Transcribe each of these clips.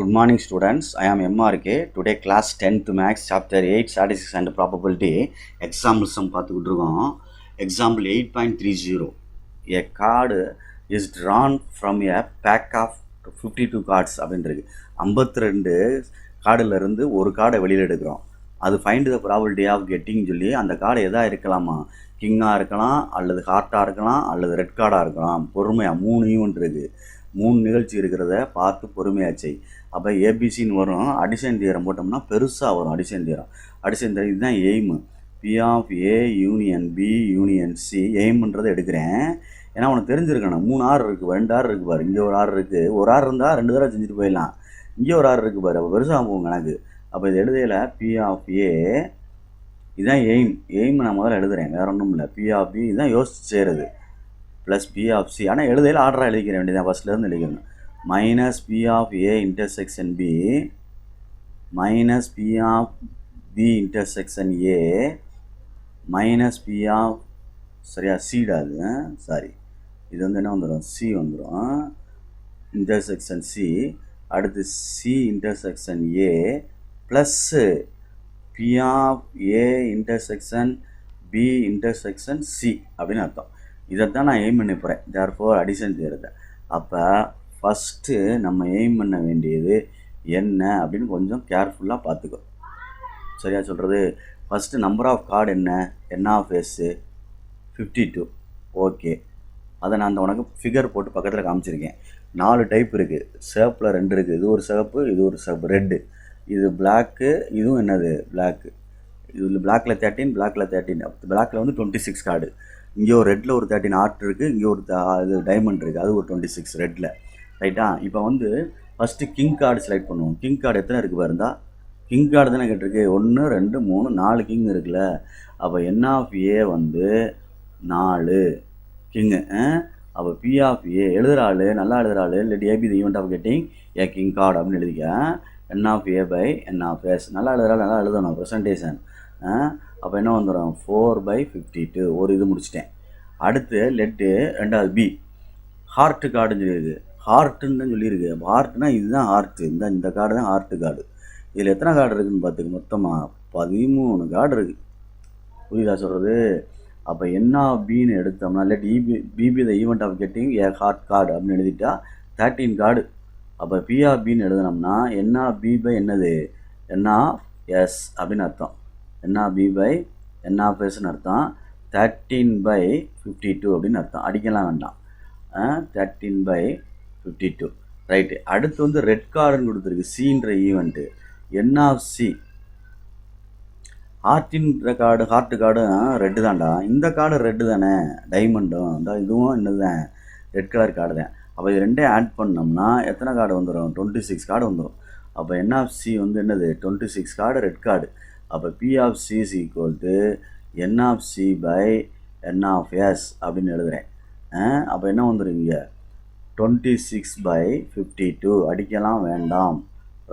Good morning students, I am MRK. Today class 10th Max chapter 8 Statistics and Probability example sum பார்த்துக்கிட்டு இருக்கோம். Example 8.30. A card is drawn from a pack of 52 cards அப்படின்றது 52 கார்டில் இருந்து ஒரு கார்டை வெளியில் எடுக்கிறோம். அது find the probability of getting சொல்லி அந்த கார்டு எதாக இருக்கலாமா, கிங்காக இருக்கலாம், அல்லது ஹார்ட்டாக இருக்கலாம், அல்லது ரெட் கார்டாக இருக்கலாம். பொறுமையாக 3 ஈவெண்ட் இருக்குது, 3 நிகழ்ச்சி இருக்கிறத பார்த்து பொறுமையாச்சு. அப்போ ஏபிசின்னு வரும். அடிஷன் தியரம் போட்டோம்னா பெருசாக வரும். அடிஷன் தியரம் இதுதான் aim. B of A union B union C எய்முன்றதை எடுக்கிறேன். ஏன்னா உனக்கு தெரிஞ்சிருக்கணும் 3 ஆறு இருக்குது, 2 ஆறு இருக்குது பாரு. இங்கே ஒரு ஆறு இருக்குது, ஒரு ஆறு இருந்தால் 2 தடவை செஞ்சுட்டு போயிடலாம். இங்கே ஒரு ஆறு இருக்குது பாரு, அப்போ பெருசாக போகும் கணக்கு. அப்போ இது எழுதையில் பி ஆஃப் ஏ இதுதான் எய்ம் நான் முதல்ல எழுதுகிறேன், வேறு ஒன்றும் இல்லை. பி ஆஃப் பி இதுதான் யோசிச்சு செய்கிறது, ப்ளஸ் பி ஆஃப் சி. ஆனால் எழுதையில் ஆர்டராக எழுதிக்கிற வேண்டியதான், ஃபஸ்ட்லேருந்து எழுதிக்கணும். Minus P of A intersection B minus P of B intersection A minus P of சரியா சீடாது சாரி இது வந்து என்ன வந்துடும், சி வந்துடும். இன்டர்செக்ஷன் சி, அடுத்து C intersection A plus P of A intersection B intersection C அப்படின்னு அர்த்தம். இதைத்தான் நான் எய்ம் பண்ணி போகிறேன், தேர்ஃபோர் அடிஷன் செய்கிறத. அப்போ ஃபஸ்ட்டு நம்ம எய்ம் பண்ண வேண்டியது என்ன அப்படின்னு கொஞ்சம் கேர்ஃபுல்லாக பார்த்துக்கோ. சரியா சொல்கிறது? ஃபஸ்ட்டு நம்பர் ஆஃப் கார்டு என்ன ஆஃப் எஸ்ஸு 52. ஓகே, அதை நான் அந்த உனக்கு ஃபிகர் போட்டு பக்கத்தில் காமிச்சிருக்கேன். 4 டைப் இருக்குது, சிவப்பில் 2 இருக்குது. இது ஒரு சிவப்பு, இது ஒரு சிவப்பு, ரெட்டு. இது பிளாக்கு, இதுவும் என்னது பிளாக்கு. இது பிளாக்கில் 13, பிளாக்கில் 13. பிளாக்கில் வந்து 26 கார்டு. இங்கே ஒரு ரெட்டில் ஒரு 13 ஆர்ட் இருக்குது, இங்கே ஒரு இது டைமண்ட் இருக்குது, அது ஒரு 26 ரெட்டில். ரைட்டா? இப்போ வந்து ஃபஸ்ட்டு கிங் கார்டு செலக்ட் பண்ணுவோம். கிங் கார்டு எத்தனை இருக்குது பாருந்தா, கிங் கார்டு தானே கேட்டிருக்கு. 1 2 3 4 கிங் இருக்குல்ல. அப்போ என் ஆஃப் ஏ வந்து 4 கிங்கு. அப்போ பி ஆஃப் ஏ எழுதுகிற ஆள், நல்லா எழுதுகிற ஆள், இல்லாட்டி AP the event of getting a king card அப்படின்னு எழுதிக்க. N of A by N of S, நல்லா எழுதுகிற ஆள் நல்லா எழுதணும் ப்ரெசன்டேஷன். அப்போ என்ன வந்துடும், 4/52. ஒரு இது முடிச்சிட்டேன். அடுத்து லெட்டு ரெண்டாவது பி ஹார்ட்டு கார்டுன்னு சொல்லியிருக்கு. ஹார்ட்டுன்னு தான் சொல்லியிருக்கு. அப்போ ஹார்ட்னா இதுதான் ஹார்ட்டு, இந்த கார்டு தான் ஹார்ட்டு கார்டு. இதில் எத்தனை கார்டு இருக்குதுன்னு பார்த்துக்கு, மொத்தமாக 13 கார்டு இருக்குது. புரியுதா சொல்கிறது? அப்போ என்ன பின்னு எடுத்தோம்னா let B be the event of getting a heart card அப்படின்னு எழுதிட்டா 13 கார்டு. அப்போ பி ஆஃப் பின்னு எழுதினோம்னா என்ன பி பை என்னது என் ஆஃப் எஸ் அப்படின்னு அர்த்தம். என்ன பி பை என் ஆஃப் எஸ்ன்னு அர்த்தம். 13/52 அப்படின்னு அர்த்தம். அடிக்கலாம் வேண்டாம், 13/52. ரைட்டு. அடுத்து வந்து ரெட் கார்டுன்னு கொடுத்துருக்கு, சின்ற ஈவெண்ட்டு. என் ஆஃப் சி ஹார்ட்டின்ற கார்டு, ஹார்ட்டு கார்டும் ரெட்டு தான்டா. இந்த கார்டு ரெட்டு தானே, டைமண்டும் இந்த இதுவும் என்னதுதான் ரெட் கலர் கார்டு தான். அப்போ இது ரெண்டையும் ஆட் பண்ணோம்னா எத்தனை கார்டு வந்துடும், 26 கார்டு வந்துடும். அப்போ என் ஆஃப் சி வந்து என்னது 26 கார்டு ரெட் கார்டு. அப்போ B of C is equal to N of C by N of S அப்படின்னு எழுதுகிறேன். அப்போ என்ன வந்துடும் இங்கே 26/52. அடிக்கலாம் வேண்டாம்.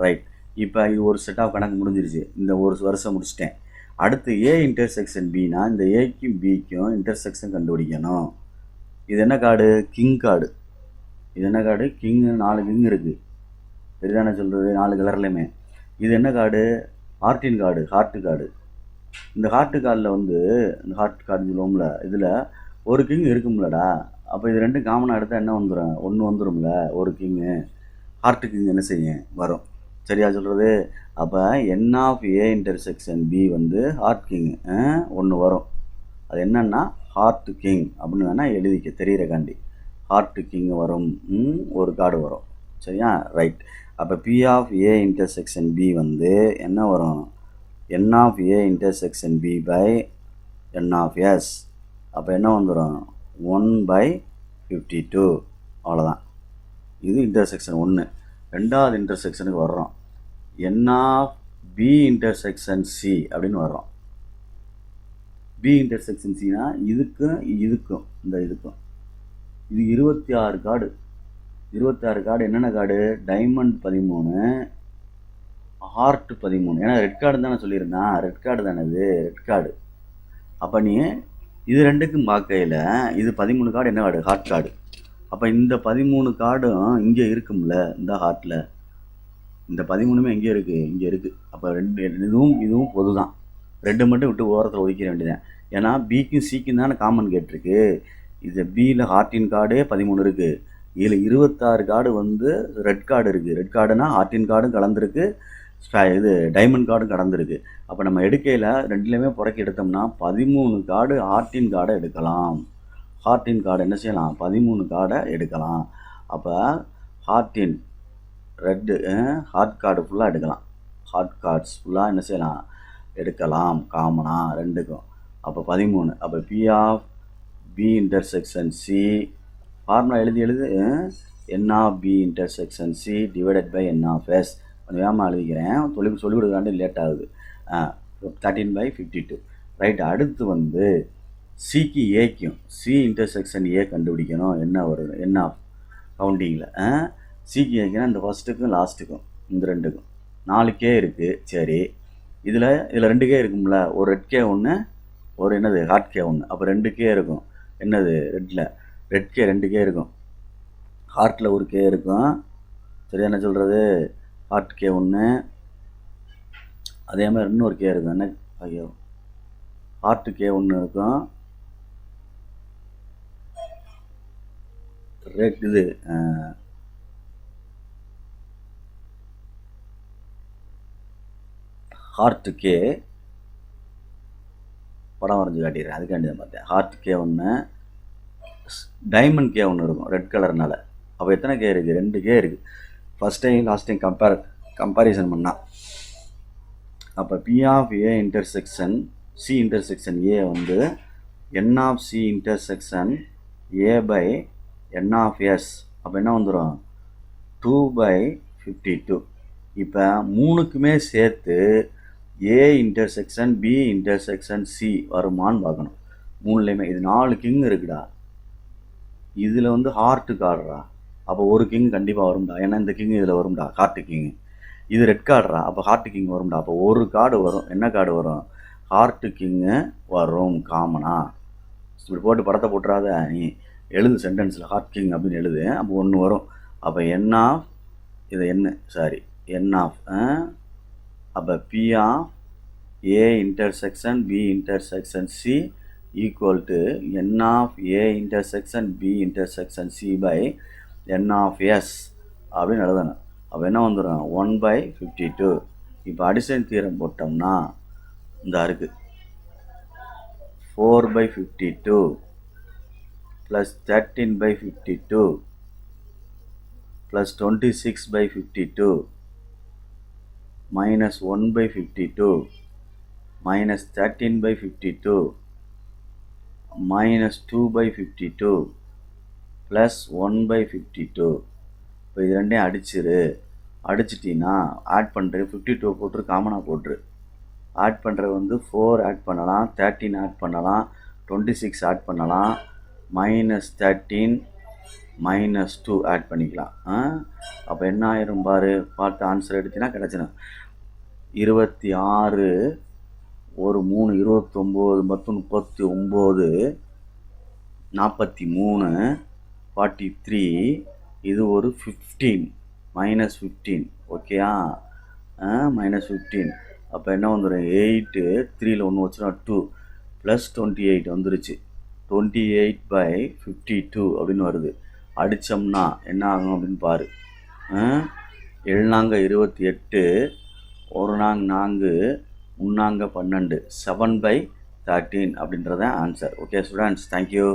ரைட். இப்போ இது ஒரு செட் ஆஃப் கணக்கு முடிஞ்சிருச்சு, இந்த ஒரு வருஷம் முடிச்சிட்டேன். அடுத்து ஏ இன்டர்செக்ஷன் பினா இந்த ஏக்கும் பிக்கும் இன்டர்செக்ஷன் கண்டுபிடிக்கணும். இது என்ன கார்டு, கிங் கார்டு. இது என்ன கார்டு, கிங்கு. 4 கிங் இருக்குது, சரிதானே சொல்கிறது, 4 கலர்லையுமே. இது என்ன கார்டு, ஹார்ட்டின் கார்டு, ஹார்ட்டு கார்டு. இந்த ஹார்ட்டு கார்டில் வந்து இந்த ஹார்ட் கார்டு சொல்லுவோம்ல, இதில் ஒரு கிங் இருக்கும்லடா. அப்போ இது ரெண்டும் காமனாக எடுத்தால் என்ன வந்துடும், 1 வந்துடும்ல. ஒரு கிங்கு ஹார்ட்டு கிங் என்ன செய்யும் வரும். சரியா சொல்கிறது? அப்போ N of A intersection B வந்து ஹார்ட் கிங்கு 1 வரும். அது என்னன்னா ஹார்ட்டு கிங் அப்படின்னு வேணால் எழுதிக்க தெரியிறக்காண்டி. ஹார்ட்டு கிங் வரும், ஒரு கார்டு வரும். சரியா? ரைட். அப்போ B of A intersection B வந்து என்ன வரும், n of A intersection B by N of S. அப்போ என்ன வந்துடும் 1/52. அவ்வளோதான். இது இன்டர்செக்ஷன் 1. ரெண்டாவது இன்டர்செக்ஷனுக்கு வர்றோம், என் ஆஃப் பி இன்டர்செக்ஷன் சி அப்படின்னு வர்றோம். பி இன்டர்செக்ஷன் சினா இதுக்கும் இதுக்கும் இந்த இதுக்கும் இது 26 கார்டு. 26 கார்டு என்னென்ன கார்டு, டைமண்ட் 13, ஹார்ட்டு 13. ஏன்னா ரெட் கார்டு தானே சொல்லியிருந்தான், ரெட் கார்டு தானே இது ரெட் கார்டு. அப்போ நீ இது ரெண்டுக்கும் பார்க்கையில் இது 13 கார்டு என்ன கார்டு, ஹார்ட் கார்டு. அப்போ இந்த 13 கார்டும் இங்கே இருக்கும்ல, இந்த ஹார்ட்டில் இந்த 13மே எங்கே இருக்குது, இங்கே இருக்குது. அப்போ இதுவும் பொது தான். 2 மட்டும் விட்டு ஓரத்தில் ஒதுக்கிற வேண்டியதான். ஏன்னா பிக்கும் சிக்கும் தானே காமன் கேட்டிருக்கு. இது பியில் ஹார்டின் கார்டே 13 இருக்குது. இதில் 26 கார்டு வந்து ரெட் கார்டு இருக்குது. ரெட் கார்டுனா ஹார்டின் கார்டும் கலந்துருக்கு, இது டைமண்ட் கார்டும் கலந்துருக்கு. அப்போ நம்ம எடுக்கையில் ரெண்டுலேயுமே புறக்கி எடுத்தோம்னா 13 கார்டு ஹார்டின் கார்டை எடுக்கலாம். ஹார்டின் கார்டு என்ன செய்யலாம், 13 கார்டை எடுக்கலாம். அப்போ ஹார்டின் ரெட்டு ஹார்ட் கார்டு ஃபுல்லாக எடுக்கலாம். ஹார்ட் கார்ட்ஸ் ஃபுல்லாக என்ன செய்யலாம், எடுக்கலாம் காமனாக ரெண்டுக்கும். அப்போ 13. அப்போ B of B intersection C formula எழுதி n of B intersection C divided by N of S. கொஞ்சம் வேகமாக எழுதிக்கிறேன், சொல்லிக் கொடுக்காண்டி லேட் ஆகுது. 13/52. ரைட். அடுத்து வந்து சிக்கு ஏக்கும் சி இன்டர்செக்ஷன் ஏ கண்டுபிடிக்கணும். என்ன வரும், என் ஆஃப் கவுண்டிங்கில் சிக்கு ஏக்குன்னா இந்த ஃபஸ்ட்டுக்கும் லாஸ்ட்டுக்கும் இந்த ரெண்டுக்கும் 4K இருக்குது. சரி, இதில் 2K இருக்கும்ல, ஒரு ரெட் கே ஒன்று, ஒரு என்னது ஹார்ட் கே ஒன்று. அப்போ 2K இருக்கும். என்னது ரெட் கே 2K இருக்கும், ஹார்ட்டில் ஒரு கே இருக்கும். சரியா என்ன சொல்கிறது, ஹார்ட் கே ஒன்று, அதே மாதிரி இன்னொரு கே இருக்கும். என்ன ஐயோ, ஹார்ட்டு கே ஒன்று இருக்கும், ரெட் இது ஹார்ட்டு கே படம் வரைஞ்சி காட்டிடுறேன், அதுக்காண்டி தான் பார்த்தேன். ஹார்ட் கே ஒன்று, டைமண்ட் கே ஒன்று இருக்கும் ரெட் கலர்னால. அப்போ எத்தனை கே இருக்குது, 2K இருக்குது. First time last time comparison பண்ணால். அப்போ B of A intersection C intersection A வந்து n of C intersection A by N of S. அப்போ என்ன வந்துடும், 2/52. இப்போ மூணுக்குமே சேர்த்து A intersection B intersection C வருமானு பார்க்கணும். மூணுலேயுமே இது 4 கிங் இருக்குடா. இதில் வந்து ஹார்ட்டு கார்டுறா, அப்போ ஒரு கிங் கண்டிப்பாக வரும்டா. ஏன்னா இந்த கிங் இதில் வரும்டா, ஹார்ட்டு கிங். இது ரெட் கார்டுறா, அப்போ ஹார்ட்டு கிங் வரும்டா. அப்போ ஒரு கார்டு வரும். என்ன கார்டு வரும், ஹார்ட்டு கிங்கு வரும் காமனாக. இப்படி போட்டு படத்தை போட்டுறாத, நீ எழுது சென்டென்ஸில் ஹார்ட் கிங் அப்படின்னு எழுது. அப்போ ஒன்று வரும். அப்போ என் ஆஃப் இது என் ஆஃப் அப்போ B of A intersection B intersection C equal to N of A intersection B intersection C by N of S அப்படின்னு எழுதணும். அப்போ என்ன வந்துடும், 1/52. இப்போ அடிஷன் தியரம் போட்டோம்னா இந்த இருக்குது 4/52 plus 13/52 plus 26/52 minus 1/52 minus 13/52 minus 2/52 plus 1/52. இப்போ இது ரெண்டையும் அடிச்சிட்டின்னா ஆட் பண்ணுறது 52 போட்டுரு, காமனாக போட்டுரு. ஆட் பண்ணுறது வந்து 4 ஆட் பண்ணலாம், 13 ஆட் பண்ணலாம், 26 ஆட் பண்ணலாம், -13 -2 ஆட் பண்ணிக்கலாம். அப்போ என்ன ஆயிரும் பாரு, பார்த்து ஆன்சர் எடுத்தினா கிடச்சிடும். 26 ஒரு 3 29 10 39 43 43. இது ஒரு 15 -15. ஓகேயா, -15. அப்போ என்ன வந்துடும், 8 3ல் 1 வச்சுனா 2 ப்ளஸ் 28 வந்துருச்சு. 28/52 அப்படின்னு வருது. அடித்தோம்னா என்ன ஆகும் அப்படின்னு பாரு. 7 28, 1 4, 3 12, 7/13 அப்படின்றத ஆன்சர். Okay students, thank you.